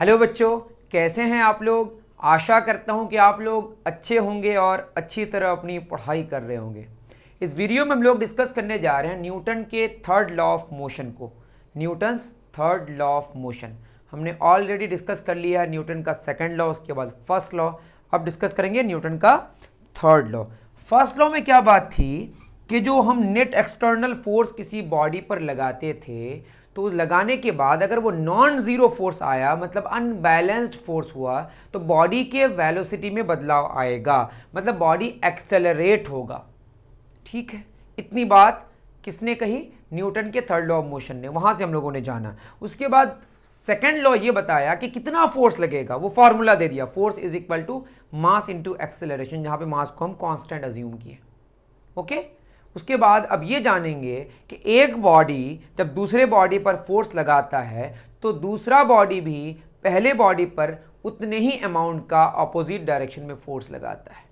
Hello बच्चों, कैसे हैं आप लोग। आशा करता हूं कि आप लोग अच्छे होंगे और अच्छी तरह अपनी पढ़ाई कर रहे होंगे। इस वीडियो में हम लोग डिस्कस करने जा रहे हैं न्यूटन के थर्ड लॉ ऑफ मोशन को। Newton's third law of motion हमने ऑलरेडी डिस्कस कर लिया है। न्यूटन का सेकंड लॉ, उसके बाद फर्स्ट लॉ। अब डिस्कस करेंगे न्यूटन का थर्ड लॉ। फर्स्ट लॉ में क्या बात थी कि जो हम नेट एक्सटर्नल फोर्स किसी बॉडी पर लगाते थे, तो लगाने के बाद अगर वो नॉन जीरो फोर्स आया, मतलब अनबैलेंस्ड फोर्स हुआ, तो बॉडी के वेलोसिटी में बदलाव आएगा, मतलब बॉडी एक्सेलरेट होगा। ठीक है, इतनी बात किसने कही? न्यूटन के थर्ड लॉ ऑफ मोशन ने। वहां से हम लोगों ने जाना। उसके बाद सेकेंड लॉ ये बताया कि कितना फोर्स लगेगा, वो फॉर्मूला दे दिया, force is equal to mass into acceleration, जहां पे मास को हम कांस्टेंट अज्यूम किए। ओके। उसके बाद अब ये जानेंगे कि एक बॉडी जब दूसरे बॉडी पर फोर्स लगाता है, तो दूसरा बॉडी भी पहले बॉडी पर उतने ही अमाउंट का अपोजिट डायरेक्शन में फोर्स लगाता है।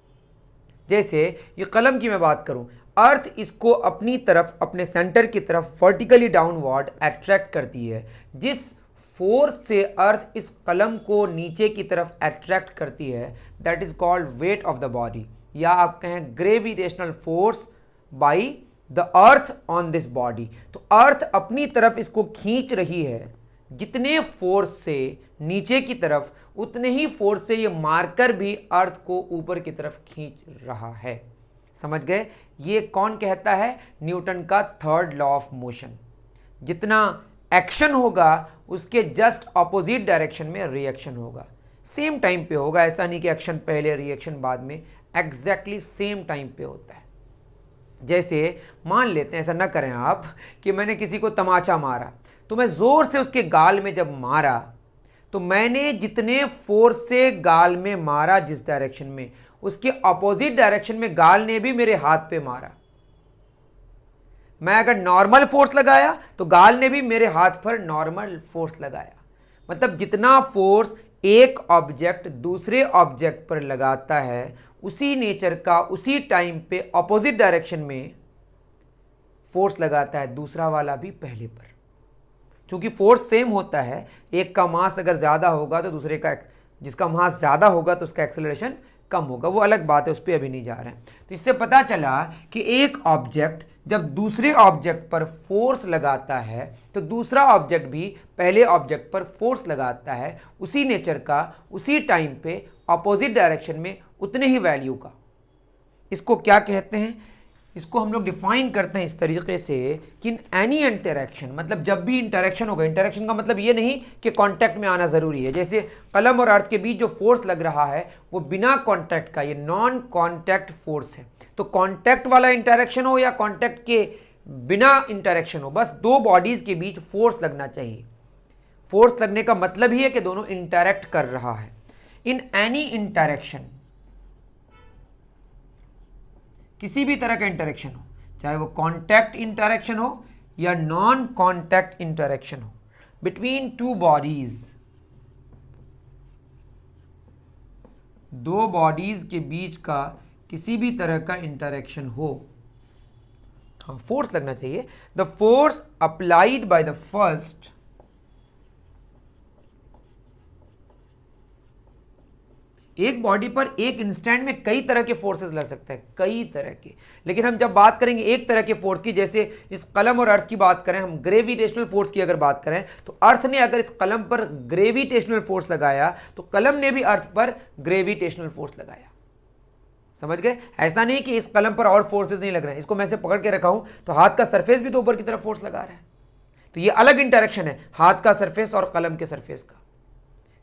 जैसे ये कलम की मैं बात करूं, अर्थ इसको अपनी तरफ, अपने सेंटर की तरफ वर्टिकली डाउनवर्ड अट्रैक्ट करती है। जिस फोर्स से अर्थ इस कलम को नीचे की तरफ अट्रैक्ट करती है, that is called weight of the body, या आप कहें gravitational force by the earth on this body. तो अर्थ अपनी तरफ इसको खींच रही है, जितने फोर्स से नीचे की तरफ, उतने ही फोर्स से ये मार्कर भी अर्थ को ऊपर की तरफ खींच रहा है। समझ गए? ये कौन कहता है? न्यूटन का थर्ड लॉ ऑफ मोशन। जितना एक्शन होगा उसके जस्ट ऑपोजिट डायरेक्शन में रिएक्शन होगा, सेम टाइम पे होगा। ऐसा नहीं कि एक्शन पहले रिएक्शन बाद में, एग्जैक्टली सेम टाइम पे होता है। जैसे मान लेते हैं, ऐसा ना करें आप, कि मैंने किसी को तमाचा मारा, तो मैं जोर से उसके गाल में जब मारा, तो मैंने जितने फोर्स से गाल में मारा जिस डायरेक्शन में, उसके अपोजिट डायरेक्शन में गाल ने भी मेरे हाथ पे मारा। मैं अगर नॉर्मल फोर्स लगाया तो गाल ने भी मेरे हाथ पर नॉर्मल फोर्स लगाया। मतलब जितना फोर्स एक ऑब्जेक्ट दूसरे ऑब्जेक्ट पर लगाता है, उसी नेचर का उसी टाइम पे ऑपोजिट डायरेक्शन में फोर्स लगाता है दूसरा वाला भी पहले पर। क्योंकि फोर्स सेम होता है, एक का मास अगर ज़्यादा होगा तो दूसरे का, जिसका मास ज़्यादा होगा तो उसका एक्सेलरेशन कम होगा। वो अलग बात है, उस पर अभी नहीं जा रहे हैं। तो इससे पता चला कि एक ऑब्जेक्ट जब दूसरे ऑब्जेक्ट पर फोर्स लगाता है, तो दूसरा ऑब्जेक्ट भी पहले ऑब्जेक्ट पर फोर्स लगाता है, उसी नेचर का उसी टाइम पे ऑपोजिट डायरेक्शन में उतने ही वैल्यू का। इसको क्या कहते हैं? इसको हम लोग डिफाइन करते हैं इस तरीके से कि इन एनी इंटरेक्शन, मतलब जब भी इंटरेक्शन होगा, इंटरेक्शन का मतलब ये नहीं कि कांटेक्ट में आना जरूरी है। जैसे कलम और अर्थ के बीच जो फोर्स लग रहा है वो बिना कांटेक्ट का, ये नॉन कांटेक्ट फोर्स है। तो कांटेक्ट वाला इंटरेक्शन हो या कांटेक्ट के बिना इंटरेक्शन हो, बस दो बॉडीज के बीच फोर्स लगना चाहिए। फोर्स लगने का मतलब ही है कि दोनों इंटरेक्ट कर रहा है। इन एनी इंटरेक्शन, किसी भी तरह का इंटरेक्शन हो, चाहे वो कॉन्टैक्ट इंटरेक्शन हो या नॉन कॉन्टैक्ट इंटरेक्शन हो, बिटवीन टू बॉडीज, दो बॉडीज के बीच का किसी भी तरह का इंटरेक्शन हो, हाँ, फोर्स लगना चाहिए। The force applied by the first, एक बॉडी पर एक इंस्टेंट में कई तरह के फोर्सेस लग सकते हैं, कई तरह के। लेकिन हम जब बात करेंगे एक तरह के फोर्स की, जैसे इस कलम और अर्थ की बात करें, हम ग्रेविटेशनल फोर्स की अगर बात करें, तो अर्थ ने अगर इस कलम पर ग्रेविटेशनल फोर्स लगाया, तो कलम ने भी अर्थ पर ग्रेविटेशनल फोर्स लगाया। समझ गए? ऐसा नहीं कि इस कलम पर और फोर्सेस नहीं लग रहे हैं, इसको मैं से पकड़ के रखा हूं तो हाथ का सरफेस भी तो ऊपर की तरफ फोर्स लगा रहा है। तो ये अलग इंटरेक्शन है, हाथ का सरफेस और कलम के सरफेस का।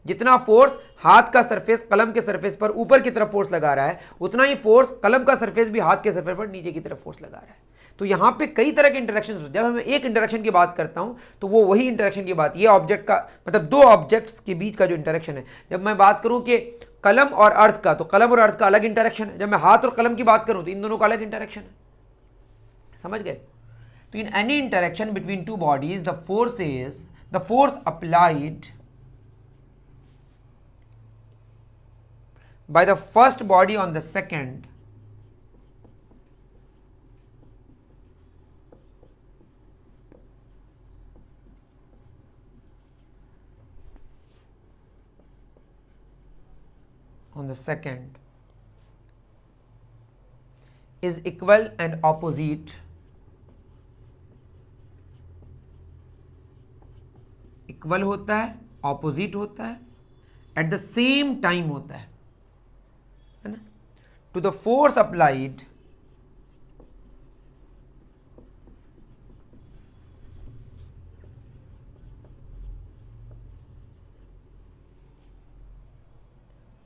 जितना फोर्स हाथ का सरफेस कलम के सरफेस पर ऊपर की तरफ फोर्स लगा रहा है, उतना ही फोर्स कलम का सरफेस भी हाथ के सरफेस पर नीचे की तरफ फोर्स लगा रहा है। तो यहां पे कई तरह के इंटरेक्शन। जब मैं एक इंटरेक्शन की बात करता हूं तो वो वही इंटरेक्शन की बात, ये ऑब्जेक्ट का मतलब दो ऑब्जेक्ट्स के बीच का जो इंटरेक्शन है। जब मैं बात करूं कि कलम और अर्थ का, तो कलम और अर्थ का अलग इंटरेक्शन है। जब मैं हाथ और कलम की बात करूं तो इन दोनों का अलग इंटरेक्शन है। समझ गए? तो in any interaction between two bodies, the force is the force applied by the first body on the second on the second is equal and opposite, equal होता है, ऑपोजिट होता है, एट द सेम टाइम होता है ना, to the force applied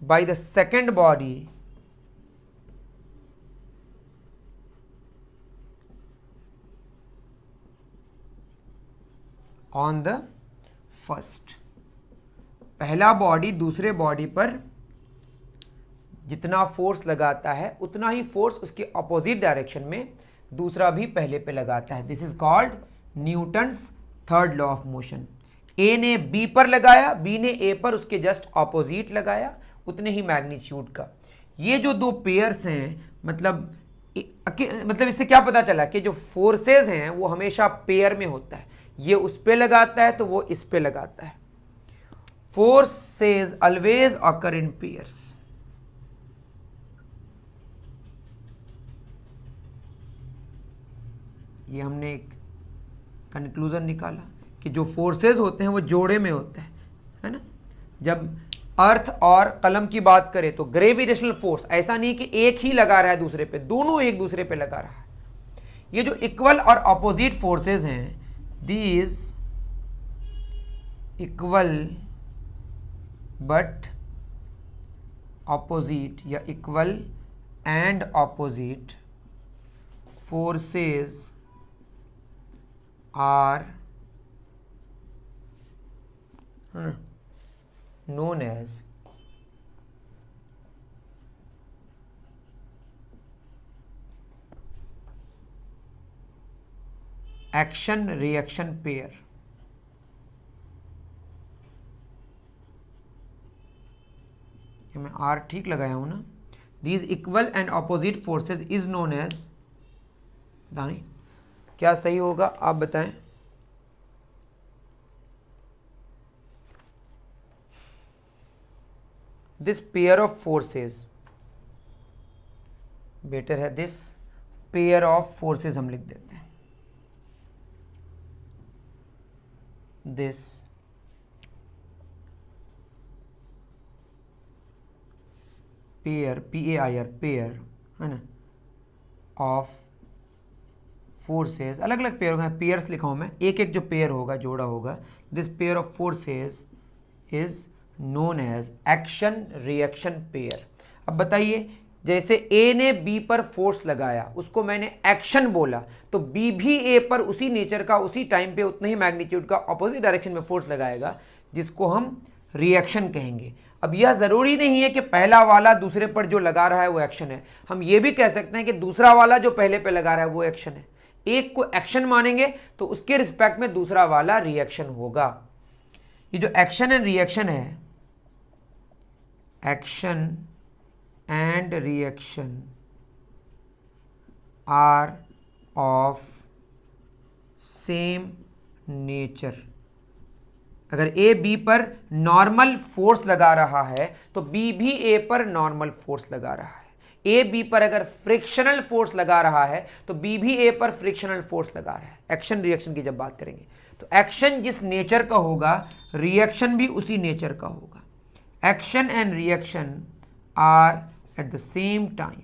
by the second body on the first। पहला body दूसरे body पर जितना फोर्स लगाता है उतना ही फोर्स उसके अपोजिट डायरेक्शन में दूसरा भी पहले पे लगाता है। This is called Newton's third law of motion. A ने बी पर लगाया, बी ने ए पर उसके जस्ट अपोजिट लगाया, उतने ही मैग्नीट्यूड का। ये जो दो पेयर्स हैं, मतलब इससे क्या पता चला कि जो फोर्सेस हैं वो हमेशा पेयर में होता है। ये उस पे लगाता है तो वो इस पे लगाता है। Forces always occur in pairs. ये हमने एक कंक्लूजन निकाला कि जो फोर्सेस होते हैं वो जोड़े में होते हैं, है ना। जब अर्थ और कलम की बात करें तो ग्रेविटेशनल फोर्स ऐसा नहीं कि एक ही लगा रहा है दूसरे पे, दोनों एक दूसरे पे लगा रहा है। ये जो इक्वल और अपोजिट फोर्सेस हैं, दीज इक्वल बट ऑपोजिट या equal and opposite forces are known as action reaction pair। ये मैं आर ठीक लगाया हूं ना। These equal and opposite forces is known as, दानी क्या सही होगा आप बताएं। This pair of forces, better है दिस पेयर ऑफ फोर्सेस हम लिख देते हैं। दिस पेयर, PAIR, पेयर है ना, ऑफ फोर्सेस। अलग अलग पेयर होगा, पेयर्स लिखा हूं मैं, एक एक जो पेयर होगा जोड़ा होगा। This pair of forces is known as action reaction pair. अब बताइए, जैसे ए ने बी पर फोर्स लगाया, उसको मैंने एक्शन बोला, तो बी भी ए पर उसी नेचर का, उसी टाइम पे उतने ही मैग्नीट्यूड का अपोजिट डायरेक्शन में फोर्स लगाएगा, जिसको हम रिएक्शन कहेंगे। अब यह जरूरी नहीं है कि पहला वाला दूसरे पर जो लगा रहा है वो एक्शन है। हम ये भी कह सकते हैं कि दूसरा वाला जो पहले पे लगा रहा है वो एक्शन है। एक को एक्शन मानेंगे तो उसके रिस्पेक्ट में दूसरा वाला रिएक्शन होगा। ये जो एक्शन एंड रिएक्शन है, action and reaction are of same nature. अगर ए बी पर नॉर्मल फोर्स लगा रहा है तो बी भी ए पर नॉर्मल फोर्स लगा रहा है। ए बी पर अगर फ्रिक्शनल फोर्स लगा रहा है तो बी भी ए पर फ्रिक्शनल फोर्स लगा रहा है। एक्शन रिएक्शन की जब बात करेंगे तो एक्शन जिस नेचर का होगा, रिएक्शन भी उसी नेचर का होगा। Action and reaction are at the same time.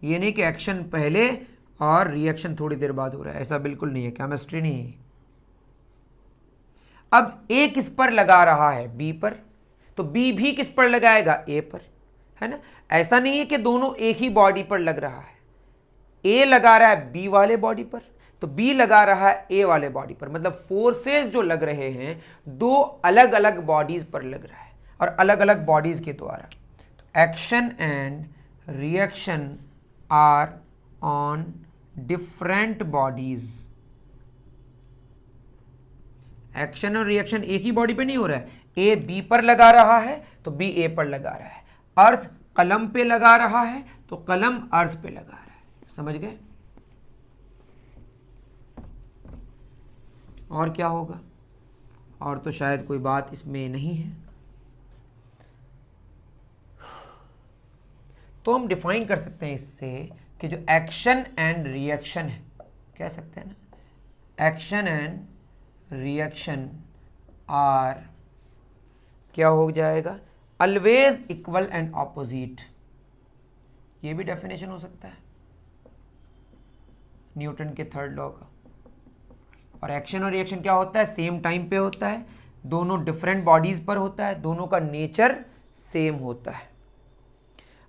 ये नहीं कि एक्शन पहले और रिएक्शन थोड़ी देर बाद हो रहा है, ऐसा बिल्कुल नहीं है, केमिस्ट्री नहीं है। अब ए किस पर लगा रहा है, बी पर, तो बी भी किस पर लगाएगा, ए पर, है ना। ऐसा नहीं है कि दोनों एक ही बॉडी पर लग रहा है। ए लगा रहा है बी वाले बॉडी पर, तो बी लगा रहा है ए वाले बॉडी पर। मतलब फोर्सेस जो लग रहे हैं दो अलग अलग बॉडीज पर लग रहा है और अलग अलग बॉडीज के द्वारा। तो action and reaction are on different bodies. Action और रिएक्शन एक ही बॉडी पे नहीं हो रहा है। ए बी पर लगा रहा है तो बी ए पर लगा रहा है। अर्थ कलम पे लगा रहा है तो कलम अर्थ पे लगा रहा है। समझ गए? और क्या होगा? और तो शायद कोई बात इसमें नहीं है। तो हम डिफाइन कर सकते हैं इससे कि जो एक्शन एंड रिएक्शन है, कह सकते हैं ना, एक्शन एंड रिएक्शन आर क्या हो जाएगा, ऑलवेज इक्वल एंड ऑपोजिट। ये भी डेफिनेशन हो सकता है न्यूटन के थर्ड लॉ का। और एक्शन और रिएक्शन क्या होता है, सेम टाइम पे होता है, दोनों डिफरेंट बॉडीज पर होता है, दोनों का नेचर सेम होता है।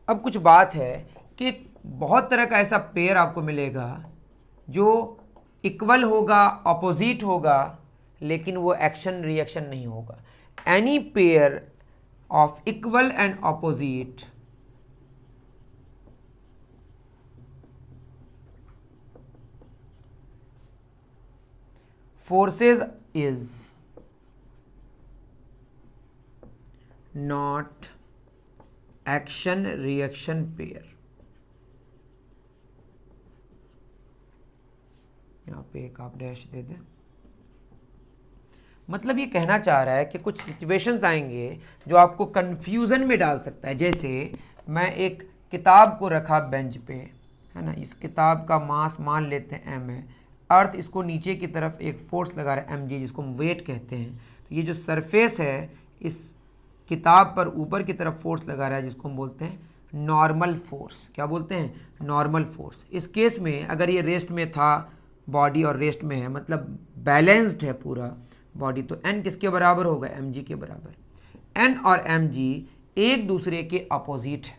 अब कुछ बात है कि बहुत तरह का ऐसा पेयर आपको मिलेगा जो इक्वल होगा, ऑपोजिट होगा, लेकिन वो एक्शन रिएक्शन नहीं होगा। Any pair of equal and opposite forces is not action reaction pair। यहां पे एक आप डैश दे दें। मतलब ये कहना चाह रहा है कि कुछ सिचुएशंस आएंगे जो आपको कंफ्यूजन में डाल सकता है। जैसे मैं एक किताब को रखा बेंच पे, है ना, इस किताब का मास मान लेते हैं m है, अर्थ इसको नीचे की तरफ एक फोर्स लगा रहा है mg, जिसको हम वेट कहते हैं। तो ये जो सरफेस है इस किताब पर ऊपर की तरफ फोर्स लगा रहा है, जिसको हम बोलते हैं नॉर्मल फोर्स। क्या बोलते हैं, नॉर्मल फोर्स। इस केस में अगर ये रेस्ट में था बॉडी और रेस्ट में है, मतलब बैलेंस्ड है पूरा बॉडी, तो n किसके बराबर होगा, mg के बराबर। n और mg एक दूसरे के अपोजिट है,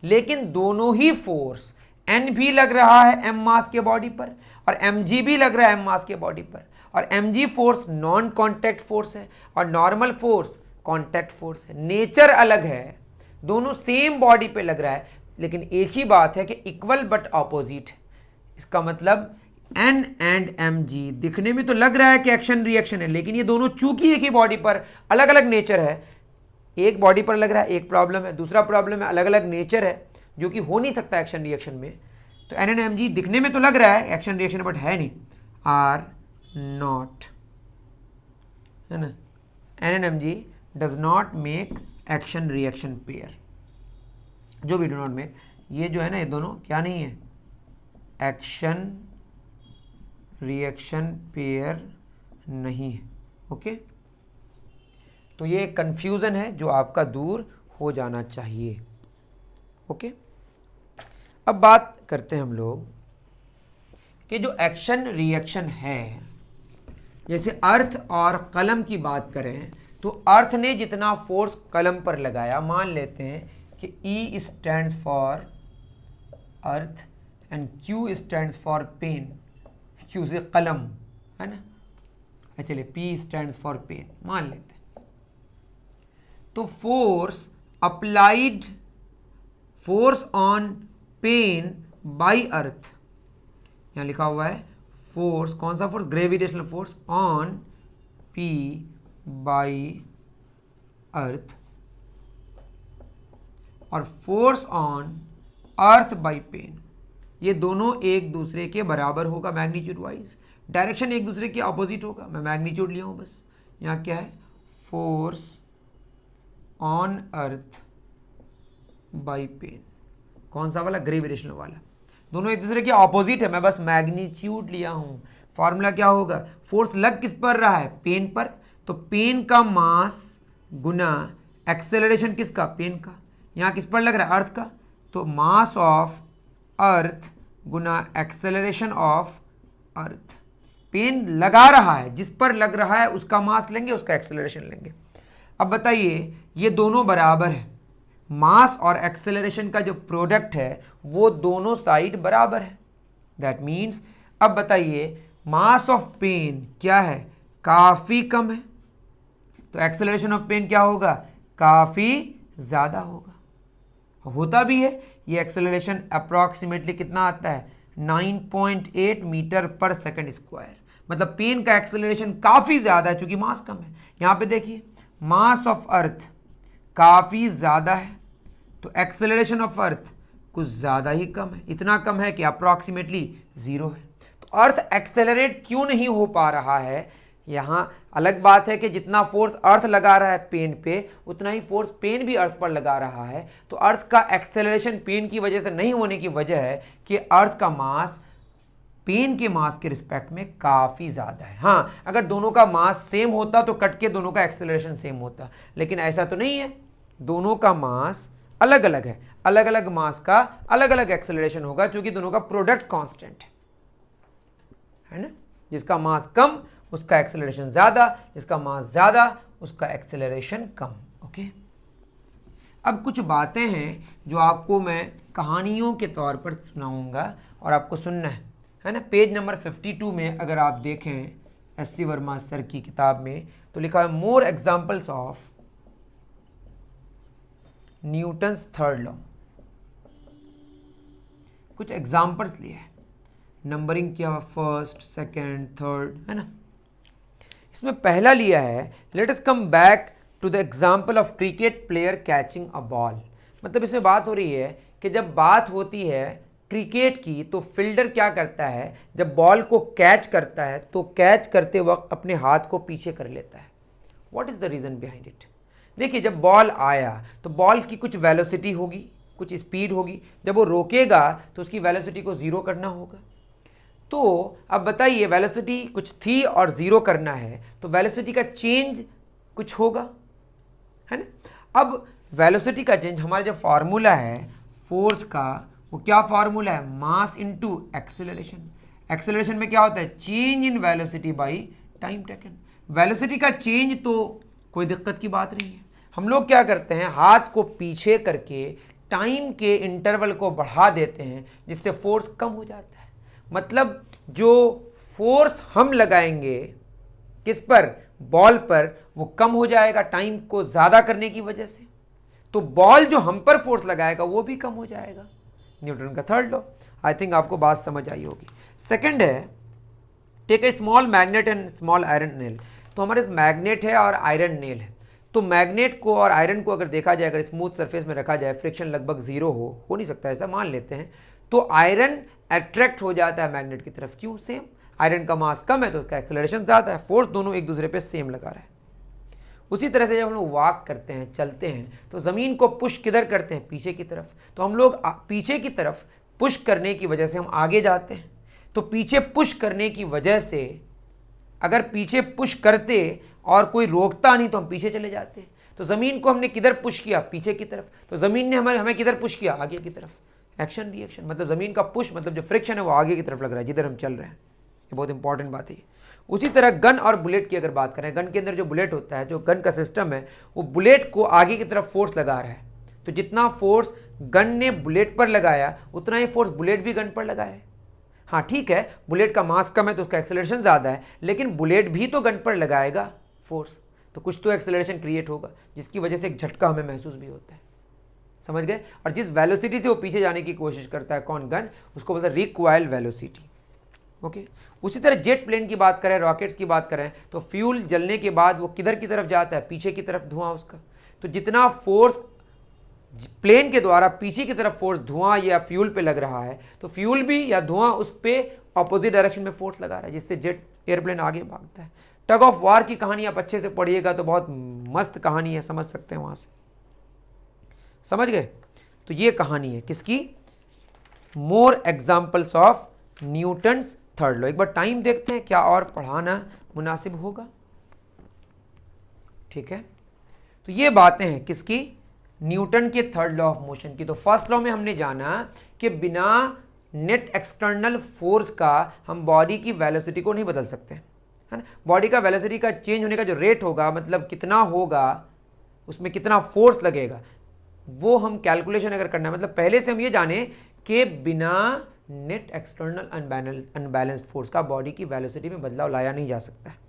लेकिन दोनों ही फोर्स, n भी लग रहा है m मास के बॉडी पर और mg भी लग रहा है m मास के बॉडी पर, और mg force non contact force है और नॉर्मल फोर्स कांटेक्ट फोर्स है। नेचर अलग है, दोनों सेम बॉडी पे लग रहा है, लेकिन एक ही बात है कि इक्वल बट ऑपोजिट है। इसका मतलब n एंड mg दिखने में तो लग रहा है कि एक्शन रिएक्शन है, लेकिन ये दोनों चूंकि एक ही बॉडी पर अलग अलग नेचर है, एक बॉडी पर लग रहा है, एक प्रॉब्लम है, दूसरा प्रॉब्लम है, अलग अलग नेचर है, जो कि हो नहीं सकता एक्शन रिएक्शन में। तो n एंड mg दिखने में तो लग रहा है एक्शन रिएक्शन, बट है नहीं, आर नॉट, है ना। n and mg does not make action reaction pair, जो भी डू नॉट मेक, ये जो है ना, ये दोनों क्या नहीं है, एक्शन रिएक्शन पेयर नहीं है। ओके, तो ये कंफ्यूजन है जो आपका दूर हो जाना चाहिए। ओके, अब बात करते हैं हम लोग कि जो एक्शन रिएक्शन है, जैसे अर्थ और कलम की बात करें तो अर्थ ने जितना फोर्स कलम पर लगाया, मान लेते हैं कि E stands for earth and Q stands for pen, Q से कलम, है ना, चलिए P स्टैंड्स फॉर पेन मान लेते हैं। तो force applied, force on pen by earth, यहां लिखा हुआ है फोर्स, कौन सा force, gravitational force on P by earth, और force on earth by pen, ये दोनों एक दूसरे के बराबर होगा मैग्नीट्यूड वाइज, डायरेक्शन एक दूसरे के अपोजिट होगा। मैं मैग्नीट्यूड लिया हूं बस, यहां क्या है, force on earth by pen, कौन सा वाला, ग्रेविटेशनल वाला, दोनों एक दूसरे के ऑपोजिट है, मैं बस मैग्नीट्यूड लिया हूं। फॉर्मूला क्या होगा, फोर्स लग किस पर रहा है, पेन पर, तो पेन का मास गुना एक्सेलरेशन किसका, पेन का, यहां किस पर लग रहा है, अर्थ का, तो मास ऑफ अर्थ गुना एक्सेलरेशन ऑफ अर्थ। पेन लगा रहा है, जिस पर लग रहा है उसका मास लेंगे, उसका एक्सेलरेशन लेंगे। अब बताइए ये दोनों बराबर है, मास और एक्सेलरेशन का जो प्रोडक्ट है वो दोनों साइड बराबर है। दैट मीन्स, अब बताइए मास ऑफ पेन क्या है, काफ़ी कम है, तो एक्सेलरेशन ऑफ पेन क्या होगा, काफ़ी ज़्यादा होगा। होता भी है, ये एक्सेलरेशन अप्रॉक्सीमेटली कितना आता है, 9.8 मीटर पर सेकंड स्क्वायर, मतलब पेन का एक्सेलरेशन काफ़ी ज़्यादा है चूंकि मास कम है। यहाँ पे देखिए मास ऑफ अर्थ काफ़ी ज़्यादा है, तो एक्सेलरेशन ऑफ अर्थ कुछ ज़्यादा ही कम है, इतना कम है कि अप्रॉक्सीमेटली 0 है। तो अर्थ एक्सेलरेट क्यों नहीं हो पा रहा है, यहाँ अलग बात है कि जितना फोर्स अर्थ लगा रहा है पेन पे, उतना ही फोर्स पेन भी अर्थ पर लगा रहा है। तो अर्थ का एक्सेलरेशन पेन की वजह से नहीं होने की वजह है कि अर्थ का मास पेन के मास के रिस्पेक्ट में काफ़ी ज़्यादा है। हाँ, अगर दोनों का मास सेम होता तो कट के दोनों का एक्सेलरेशन सेम होता, लेकिन ऐसा तो नहीं है। दोनों का मास अलग अलग है, अलग अलग मास का अलग अलग एक्सेलरेशन होगा, क्योंकि दोनों का प्रोडक्ट कांस्टेंट है ना। जिसका मास कम उसका एक्सेलरेशन ज़्यादा, जिसका मास ज़्यादा उसका एक्सेलरेशन कम। ओके, अब कुछ बातें हैं जो आपको मैं कहानियों के तौर पर सुनाऊंगा और आपको सुनना है ना। पेज नंबर 52 में अगर आप देखें एस सी वर्मा सर की किताब में, तो लिखा है more examples of Newton's third law. कुछ एग्जाम्पल्स लिए हैं, नंबरिंग किया हुआ फर्स्ट, सेकेंड, थर्ड, है ना। इसमें पहला लिया है, let us come back to the example of cricket player catching a ball. मतलब इसमें बात हो रही है कि जब बात होती है क्रिकेट की, तो फील्डर क्या करता है, जब बॉल को कैच करता है तो कैच करते वक्त अपने हाथ को पीछे कर लेता है। What is the reason behind it? देखिए, जब बॉल आया तो बॉल की कुछ वेलोसिटी होगी, कुछ स्पीड होगी। जब वो रोकेगा तो उसकी वेलोसिटी को ज़ीरो करना होगा। तो अब बताइए, वेलोसिटी कुछ थी और ज़ीरो करना है, तो वेलोसिटी का चेंज कुछ होगा, है ना। अब वेलोसिटी का चेंज, हमारा जो फार्मूला है फोर्स का, वो क्या फार्मूला है, मास इनटू एक्सेलरेशन। एक्सेलरेशन में क्या होता है, change in velocity by time taken. Velocity का चेंज तो कोई दिक्कत की बात नहीं है। हम लोग क्या करते हैं, हाथ को पीछे करके टाइम के इंटरवल को बढ़ा देते हैं, जिससे फोर्स कम हो जाता है। मतलब जो फोर्स हम लगाएंगे किस पर, बॉल पर, वो कम हो जाएगा टाइम को ज़्यादा करने की वजह से। तो बॉल जो हम पर फोर्स लगाएगा वो भी कम हो जाएगा। न्यूटन का थर्ड लॉ। आई थिंक आपको बात समझ आई होगी। सेकंड है, take a small magnet and small iron nail. तो हमारे मैग्नेट है और आयरन नेल है। तो मैग्नेट को और आयरन को अगर देखा जाए, अगर स्मूथ सरफेस में रखा जाए, फ्रिक्शन लगभग जीरो हो नहीं सकता, ऐसा मान लेते हैं, तो आयरन अट्रैक्ट हो जाता है मैग्नेट की तरफ। क्यों? सेम, आयरन का मास कम है तो उसका एक्सेलरेशन ज़्यादा है, फोर्स दोनों एक दूसरे पे सेम लगा रहा है। उसी तरह से जब हम लोग वॉक करते हैं, चलते हैं, तो ज़मीन को पुश किधर करते हैं, पीछे की तरफ। तो हम लोग पीछे की तरफ पुश करने की वजह से हम आगे जाते हैं। तो पीछे पुश करने की वजह से, अगर पीछे पुश करते और कोई रोकता नहीं तो हम पीछे चले जाते। तो ज़मीन को हमने किधर पुश किया, पीछे की तरफ। तो ज़मीन ने हमें किधर पुश किया, आगे की तरफ। एक्शन रिएक्शन, मतलब ज़मीन का पुश, मतलब जो फ्रिक्शन है वो आगे की तरफ लग रहा है जिधर हम चल रहे हैं। ये बहुत इंपॉर्टेंट बात है। उसी तरह गन और बुलेट की अगर बात करें, गन के अंदर जो बुलेट होता है, जो गन का सिस्टम है, वो बुलेट को आगे की तरफ फोर्स लगा रहा है। तो जितना फोर्स गन ने बुलेट पर लगाया, उतना ही फोर्स बुलेट भी गन पर लगाया है। हाँ ठीक है, बुलेट का मास कम है तो उसका एक्सेलरेशन ज़्यादा है, लेकिन बुलेट भी तो गन पर लगाएगा फोर्स, तो कुछ तो एक्सेलरेशन क्रिएट होगा, जिसकी वजह से एक झटका हमें महसूस भी होता है। समझ गए? और जिस वेलोसिटी से वो पीछे जाने की कोशिश करता है, कौन, गन, उसको बोलता है रिक्वायर्ड वेलोसिटी। ओके। उसी तरह जेट प्लेन की बात करें, रॉकेट्स की बात करें, तो फ्यूल जलने के बाद वो किधर की तरफ जाता है, पीछे की तरफ धुआं उसका। तो जितना फोर्स प्लेन के द्वारा पीछे की तरफ फोर्स धुआं या फ्यूल पे लग रहा है, तो फ्यूल भी या धुआं उस पर अपोजिट डायरेक्शन में फोर्स लगा रहा है, जिससे जेट एयरप्लेन आगे भागता है। टग ऑफ वार की कहानी आप अच्छे से पढ़िएगा तो बहुत मस्त कहानी है, समझ सकते हैं वहाँ से। समझ गए? तो ये कहानी है किसकी, more examples of Newton's third law. एक बार टाइम देखते हैं क्या और पढ़ाना मुनासिब होगा। ठीक है, तो ये बातें हैं किसकी, न्यूटन के थर्ड लॉ ऑफ मोशन की। तो फर्स्ट लॉ में हमने जाना कि बिना नेट एक्सटर्नल फोर्स का हम बॉडी की वेलोसिटी को नहीं बदल सकते, है ना। बॉडी का वेलोसिटी का चेंज होने का जो रेट होगा, मतलब कितना होगा, उसमें कितना फोर्स लगेगा, वो हम कैलकुलेशन अगर करना है, मतलब पहले से हम ये जाने कि बिना नेट एक्सटर्नल अनबैलेंस्ड फोर्स का बॉडी की वेलोसिटी में बदलाव लाया नहीं जा सकता है।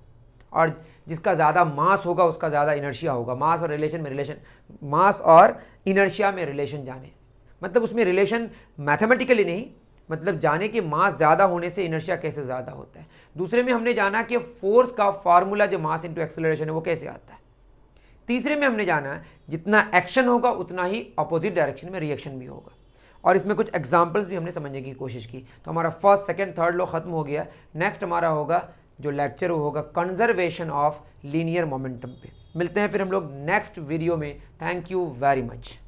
और जिसका ज़्यादा मास होगा उसका ज़्यादा इनर्शिया होगा। मास और इनर्शिया में रिलेशन जाने, मतलब उसमें रिलेशन मैथमेटिकली नहीं, मतलब जाने कि मास ज़्यादा होने से इनर्शिया कैसे ज़्यादा होता है। दूसरे में हमने जाना कि फोर्स का फार्मूला जो मास इंटू एक्सेलरेशन है वो कैसे आता है। तीसरे में हमने जाना जितना एक्शन होगा उतना ही अपोजिट डायरेक्शन में रिएक्शन भी होगा। और इसमें कुछ एग्जाम्पल्स भी हमने समझने की कोशिश की। तो हमारा फर्स्ट, सेकंड, थर्ड लॉ खत्म हो गया। नेक्स्ट हमारा होगा जो लेक्चर होगा कंजर्वेशन ऑफ लीनियर मोमेंटम पे। मिलते हैं फिर हम लोग नेक्स्ट वीडियो में। Thank you very much.